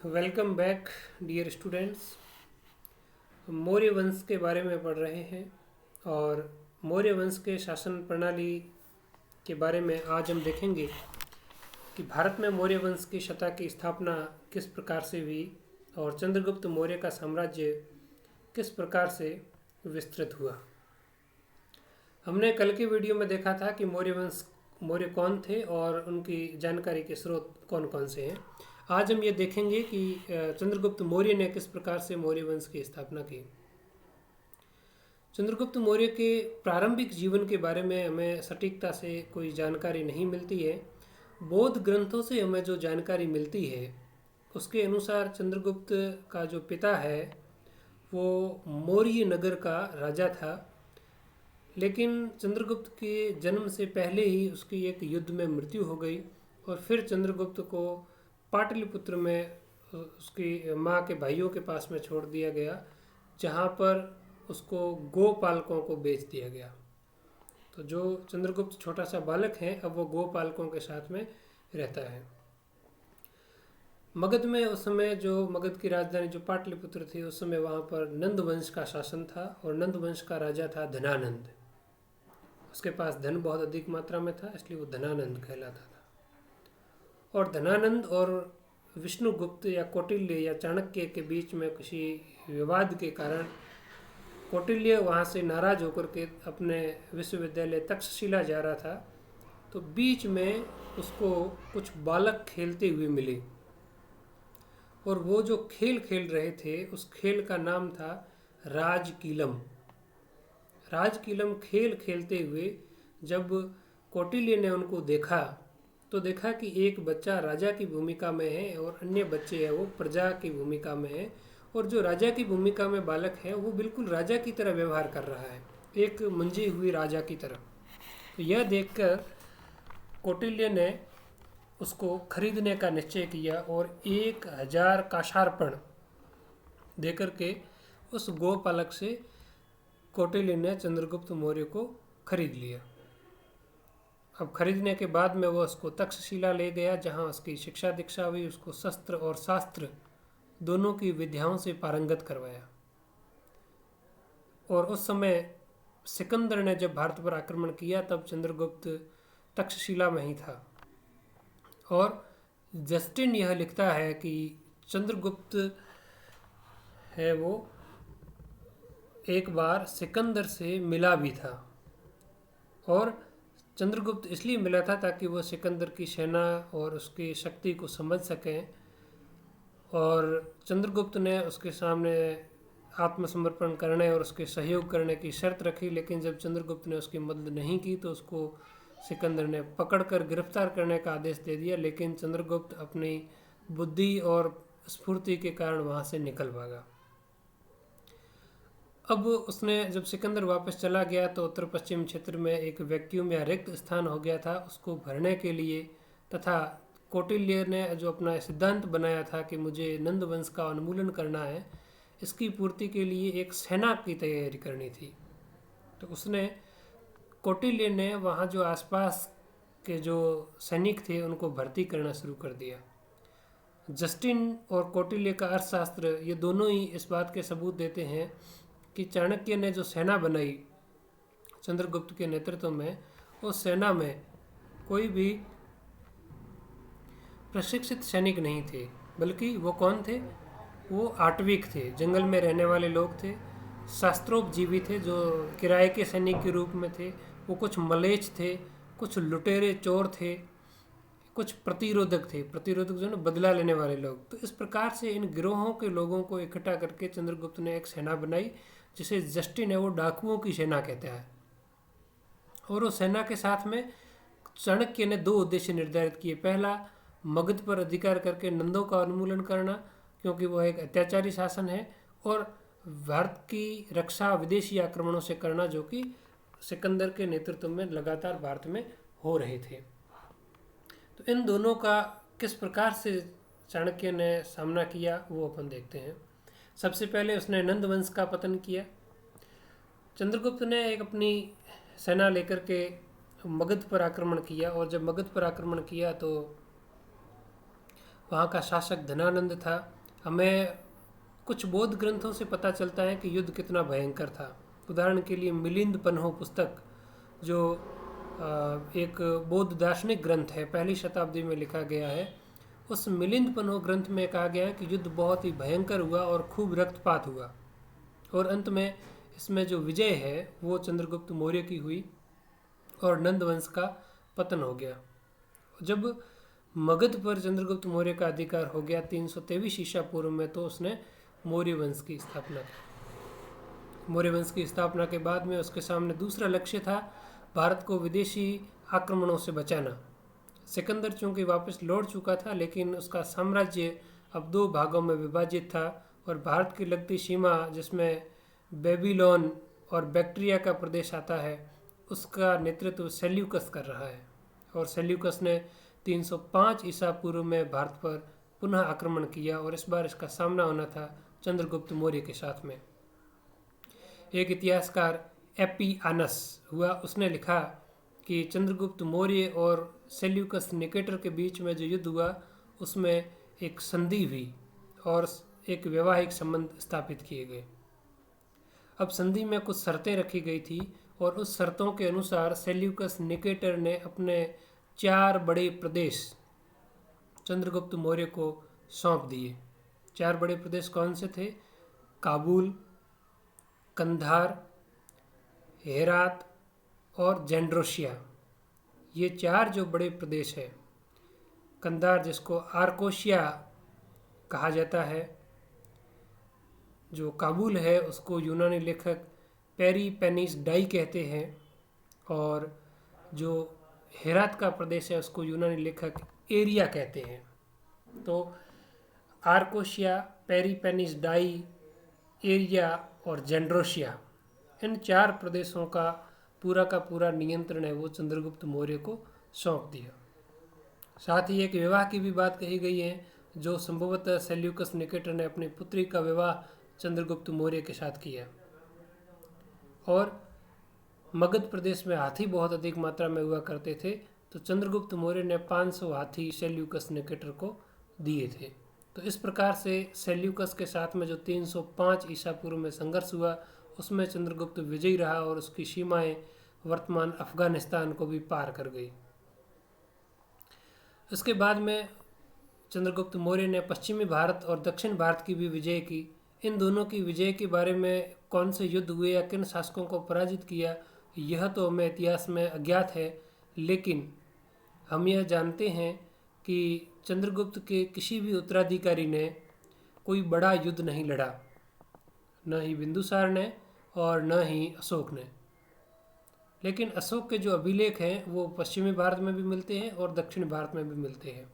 Welcome back dear students. Maurya वंश के बारे में पढ़ रहे हैं और मौर्य वंश के शासन प्रणाली के बारे में आज हम देखेंगे कि भारत में मौर्य वंश की सत्ता की स्थापना किस प्रकार से हुई और चंद्रगुप्त मौर्य का साम्राज्य किस प्रकार से विस्तृत हुआ। हमने कल के वीडियो में देखा था कि मौर्य कौन थे और उनकी जानकारी के स्रोत कौन कौन से हैं। आज हम ये देखेंगे कि चंद्रगुप्त मौर्य ने किस प्रकार से मौर्य वंश की स्थापना की। चंद्रगुप्त मौर्य के प्रारंभिक जीवन के बारे में हमें सटीकता से कोई जानकारी नहीं मिलती है। बौद्ध ग्रंथों से हमें जो जानकारी मिलती है उसके अनुसार चंद्रगुप्त का जो पिता है वो मौर्य नगर का राजा था, लेकिन चंद्रगुप्त के जन्म से पहले ही उसकी एक युद्ध में मृत्यु हो गई और फिर चंद्रगुप्त को पाटलिपुत्र में उसकी माँ के भाइयों के पास में छोड़ दिया गया, जहाँ पर उसको गोपालकों को बेच दिया गया। तो जो चंद्रगुप्त छोटा सा बालक है अब वो गोपालकों के साथ में रहता है। मगध में उस समय जो मगध की राजधानी जो पाटलिपुत्र थी उस समय वहाँ पर नंद वंश का शासन था और नंद वंश का राजा था धनानंद। उसके पास धन बहुत अधिक मात्रा में था, इसलिए वो धनानंद कहलाता था। और धनानंद और विष्णुगुप्त या कौटिल्य या चाणक्य के बीच में किसी विवाद के कारण कौटिल्य वहाँ से नाराज होकर के अपने विश्वविद्यालय तक्षशिला जा रहा था, तो बीच में उसको कुछ बालक खेलते हुए मिले और वो जो खेल खेल रहे थे उस खेल का नाम था राजकीलम। राजकीलम खेल खेलते हुए जब कौटिल्य ने उनको देखा तो देखा कि एक बच्चा राजा की भूमिका में है और अन्य बच्चे हैं वो प्रजा की भूमिका में है, और जो राजा की भूमिका में बालक है वो बिल्कुल राजा की तरह व्यवहार कर रहा है, एक मंजी हुई राजा की तरह। तो यह देखकर कौटिल्य ने उसको खरीदने का निश्चय किया और 1000 काशार्पण देकर के उस गोपालक से कौटिल्य ने चंद्रगुप्त मौर्य को खरीद लिया। अब खरीदने के बाद में वो उसको तक्षशिला ले गया, जहाँ उसकी शिक्षा दीक्षा हुई, उसको शस्त्र और शास्त्र दोनों की विद्याओं से पारंगत करवाया। और उस समय सिकंदर ने जब भारत पर आक्रमण किया तब चंद्रगुप्त तक्षशिला में ही था। और जस्टिन यह लिखता है कि चंद्रगुप्त है वो एक बार सिकंदर से मिला भी था, और चंद्रगुप्त इसलिए मिला था ताकि वो सिकंदर की सेना और उसकी शक्ति को समझ सकें, और चंद्रगुप्त ने उसके सामने आत्मसमर्पण करने और उसके सहयोग करने की शर्त रखी। लेकिन जब चंद्रगुप्त ने उसकी मदद नहीं की तो उसको सिकंदर ने पकड़कर गिरफ्तार करने का आदेश दे दिया, लेकिन चंद्रगुप्त अपनी बुद्धि और स्फूर्ति के कारण वहाँ से निकल भागा। अब उसने जब सिकंदर वापस चला गया तो उत्तर पश्चिम क्षेत्र में एक वैक्यूम या रिक्त स्थान हो गया था, उसको भरने के लिए तथा कौटिल्य ने जो अपना सिद्धांत बनाया था कि मुझे नंद वंश का उन्मूलन करना है, इसकी पूर्ति के लिए एक सेना की तैयारी करनी थी। तो उसने कौटिल्य ने वहाँ जो आसपास के जो सैनिक थे उनको भर्ती करना शुरू कर दिया। जस्टिन और कौटिल्य का अर्थशास्त्र ये दोनों ही इस बात के सबूत देते हैं कि चाणक्य ने जो सेना बनाई चंद्रगुप्त के नेतृत्व में, उस सेना में कोई भी प्रशिक्षित सैनिक नहीं थे, बल्कि वो कौन थे, वो आटविक थे, जंगल में रहने वाले लोग थे, शास्त्रोपजीवी थे जो किराए के सैनिक के रूप में थे। वो कुछ मलेच्छ थे, कुछ लुटेरे चोर थे, कुछ प्रतिरोधक थे, प्रतिरोधक जो ना बदला लेने वाले लोग। तो इस प्रकार से इन गिरोहों के लोगों को इकट्ठा करके चंद्रगुप्त ने एक सेना बनाई जिसे जस्टिन है वो डाकुओं की सेना कहता है। और उस सेना के साथ में चाणक्य ने 2 उद्देश्य निर्धारित किए। पहला, मगध पर अधिकार करके नंदों का उन्मूलन करना, क्योंकि वह एक अत्याचारी शासन है, और भारत की रक्षा विदेशी आक्रमणों से करना, जो कि सिकंदर के नेतृत्व में लगातार भारत में हो रहे थे। तो इन दोनों का किस प्रकार से चाणक्य ने सामना किया वो अपन देखते हैं। सबसे पहले उसने नंद वंश का पतन किया। चंद्रगुप्त ने एक अपनी सेना लेकर के मगध पर आक्रमण किया, और जब मगध पर आक्रमण किया तो वहाँ का शासक धनानंद था। हमें कुछ बौद्ध ग्रंथों से पता चलता है कि युद्ध कितना भयंकर था। उदाहरण के लिए मिलिंद पन्हो पुस्तक, जो एक बौद्ध दार्शनिक ग्रंथ है, पहली शताब्दी में लिखा गया है। उस मिलिंद पन्हो ग्रंथ में कहा गया है कि युद्ध बहुत ही भयंकर हुआ और खूब रक्तपात हुआ, और अंत में इसमें जो विजय है वो चंद्रगुप्त मौर्य की हुई और नंद वंश का पतन हो गया। जब मगध पर चंद्रगुप्त मौर्य का अधिकार हो गया 323 ईसा पूर्व में, तो उसने मौर्य वंश की स्थापना की। मौर्य वंश की स्थापना के बाद में उसके सामने दूसरा लक्ष्य था भारत को विदेशी आक्रमणों से बचाना। सिकंदर चूंकि वापस लौट चुका था, लेकिन उसका साम्राज्य अब 2 भागों में विभाजित था, और भारत की लगती सीमा जिसमें बेबीलोन और बैक्ट्रिया का प्रदेश आता है, उसका नेतृत्व सेल्यूकस कर रहा है। और सेल्यूकस ने 305 ईसा पूर्व में भारत पर पुनः आक्रमण किया, और इस बार इसका सामना होना था चंद्रगुप्त मौर्य के साथ में। एक इतिहासकार एपियानस हुआ, उसने लिखा कि चंद्रगुप्त मौर्य और सेल्यूकस निकेटर के बीच में जो युद्ध हुआ उसमें एक संधि हुई और एक वैवाहिक संबंध स्थापित किए गए। अब संधि में कुछ शर्तें रखी गई थी, और उस शर्तों के अनुसार सेल्यूकस निकेटर ने अपने 4 बड़े प्रदेश चंद्रगुप्त मौर्य को सौंप दिए। 4 बड़े प्रदेश कौन से थे? काबुल, कंधार, हेरात और जेंड्रोशिया। ये 4 जो बड़े प्रदेश हैं, कंधार जिसको आर्कोशिया कहा जाता है, जो काबुल है उसको यूनानी लेखक पेरीपेनिस डाई कहते हैं, और जो हेरात का प्रदेश है उसको यूनानी लेखक एरिया कहते हैं। तो आर्कोशिया, पेरीपेनिस डाई, एरिया और जेंड्रोशिया, इन 4 प्रदेशों का पूरा नियंत्रण है वो चंद्रगुप्त मौर्य को सौंप दिया। साथ ही एक विवाह की भी बात कही गई है, जो संभवतः सेल्यूकस निकेटर ने अपनी पुत्री का विवाह चंद्रगुप्त मौर्य के साथ किया। और मगध प्रदेश में हाथी बहुत अधिक मात्रा में हुआ करते थे, तो चंद्रगुप्त मौर्य ने 500 हाथी सेल्यूकस निकेटर को दिए थे। तो इस प्रकार से सेल्यूकस के साथ में जो 305 ईसा पूर्व में संघर्ष हुआ उसमें चंद्रगुप्त विजयी रहा, और उसकी सीमाएं वर्तमान अफगानिस्तान को भी पार कर गई। इसके बाद में चंद्रगुप्त मौर्य ने पश्चिमी भारत और दक्षिण भारत की भी विजय की। इन दोनों की विजय के बारे में कौन से युद्ध हुए या किन शासकों को पराजित किया, यह तो हमें इतिहास में अज्ञात है, लेकिन हम यह जानते हैं कि चंद्रगुप्त के किसी भी उत्तराधिकारी ने कोई बड़ा युद्ध नहीं लड़ा, न ही बिंदुसार ने और न ही अशोक ने। लेकिन अशोक के जो अभिलेख हैं वो पश्चिमी भारत में भी मिलते हैं और दक्षिण भारत में भी मिलते हैं।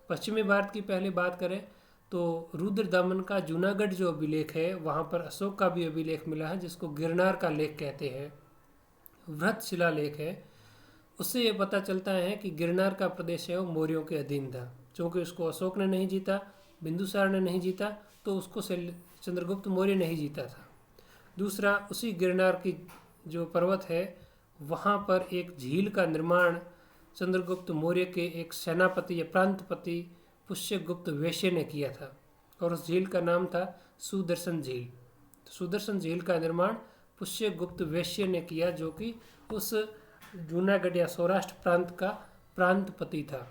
पश्चिमी भारत की पहले बात करें तो रुद्रदामन का जूनागढ़ जो अभिलेख है वहाँ पर अशोक का भी अभिलेख मिला है, जिसको गिरनार का लेख कहते हैं, वृहत शिलालेख है। उससे ये पता चलता है कि गिरनार का प्रदेश है वो मौर्यों के अधीन था। क्योंकि उसको अशोक ने नहीं जीता, बिंदुसार ने नहीं जीता, तो उसको चंद्रगुप्त मौर्य नहीं जीता था। दूसरा, उसी गिरनार की जो पर्वत है वहाँ पर एक झील का निर्माण चंद्रगुप्त मौर्य के एक सेनापति या प्रांतपति पुष्यगुप्त वैश्य ने किया था, और उस झील का नाम था सुदर्शन झील। तो सुदर्शन झील का निर्माण पुष्यगुप्त वैश्य ने किया, जो कि उस जूनागढ़ या सौराष्ट्र प्रांत का प्रांतपति था।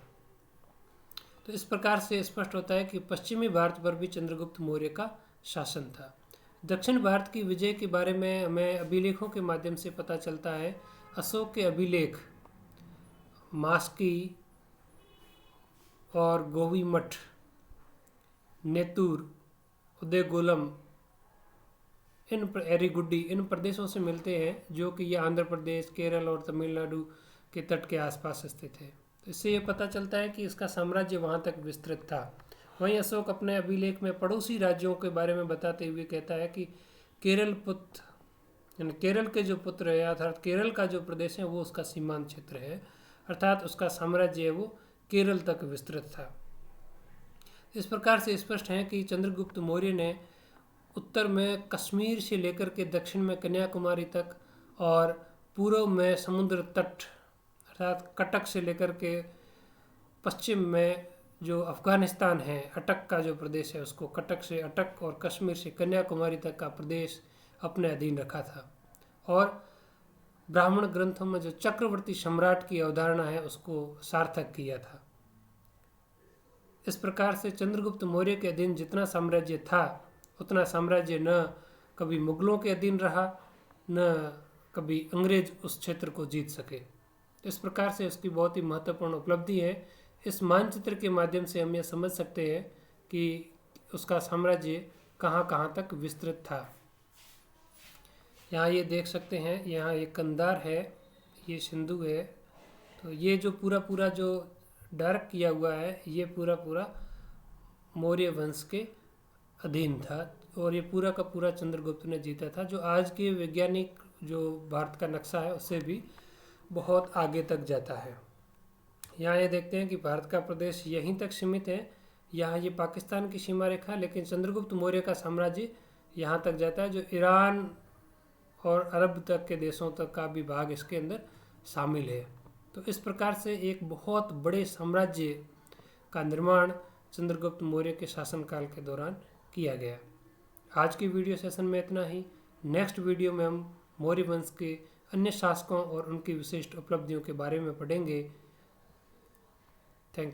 तो इस प्रकार से स्पष्ट होता है कि पश्चिमी भारत पर भी चंद्रगुप्त मौर्य का शासन था। दक्षिण भारत की विजय के बारे में हमें अभिलेखों के माध्यम से पता चलता है। अशोक के अभिलेख मास्की और गोवीमठ, नेतूर, उदयगोलम, एरीगुड्डी इन प्रदेशों से मिलते हैं, जो कि ये आंध्र प्रदेश, केरल और तमिलनाडु के तट के आसपास स्थित है। तो इससे ये पता चलता है कि इसका साम्राज्य वहाँ तक विस्तृत था। वहीं अशोक अपने अभिलेख में पड़ोसी राज्यों के बारे में बताते हुए कहता है कि केरल के जो पुत्र है, अर्थात केरल का जो प्रदेश है वो उसका सीमांत क्षेत्र है, अर्थात उसका साम्राज्य है वो केरल तक विस्तृत था। इस प्रकार से स्पष्ट है कि चंद्रगुप्त मौर्य ने उत्तर में कश्मीर से लेकर के दक्षिण में कन्याकुमारी तक और पूर्व में समुद्र तट अर्थात कटक से लेकर के पश्चिम में जो अफ़गानिस्तान है, अटक का जो प्रदेश है, उसको कटक से अटक और कश्मीर से कन्याकुमारी तक का प्रदेश अपने अधीन रखा था। और ब्राह्मण ग्रंथों में जो चक्रवर्ती सम्राट की अवधारणा है उसको सार्थक किया था। इस प्रकार से चंद्रगुप्त मौर्य के अधीन जितना साम्राज्य था उतना साम्राज्य न कभी मुगलों के अधीन रहा, न कभी अंग्रेज उस क्षेत्र को जीत सके। इस प्रकार से उसकी बहुत ही महत्वपूर्ण उपलब्धि है। इस मानचित्र के माध्यम से हम यह समझ सकते हैं कि उसका साम्राज्य कहाँ कहाँ तक विस्तृत था। यहाँ ये देख सकते हैं, यहाँ एक कंधार है, ये सिंधु है। तो ये जो पूरा जो डार्क किया हुआ है ये पूरा मौर्य वंश के अधीन था और ये पूरा का पूरा चंद्रगुप्त ने जीता था, जो आज के वैज्ञानिक जो भारत का नक्शा है उससे भी बहुत आगे तक जाता है। यहाँ ये देखते हैं कि भारत का प्रदेश यहीं तक सीमित है, यहाँ ये पाकिस्तान की सीमा रेखा है, लेकिन चंद्रगुप्त मौर्य का साम्राज्य यहाँ तक जाता है, जो ईरान और अरब तक के देशों तक का भी भाग इसके अंदर शामिल है। तो इस प्रकार से एक बहुत बड़े साम्राज्य का निर्माण चंद्रगुप्त मौर्य के शासनकाल के दौरान किया गया। आज की वीडियो सेशन में इतना ही। नेक्स्ट वीडियो में हम मौर्य वंश के अन्य शासकों और उनकी विशिष्ट उपलब्धियों के बारे में पढ़ेंगे। Thank you.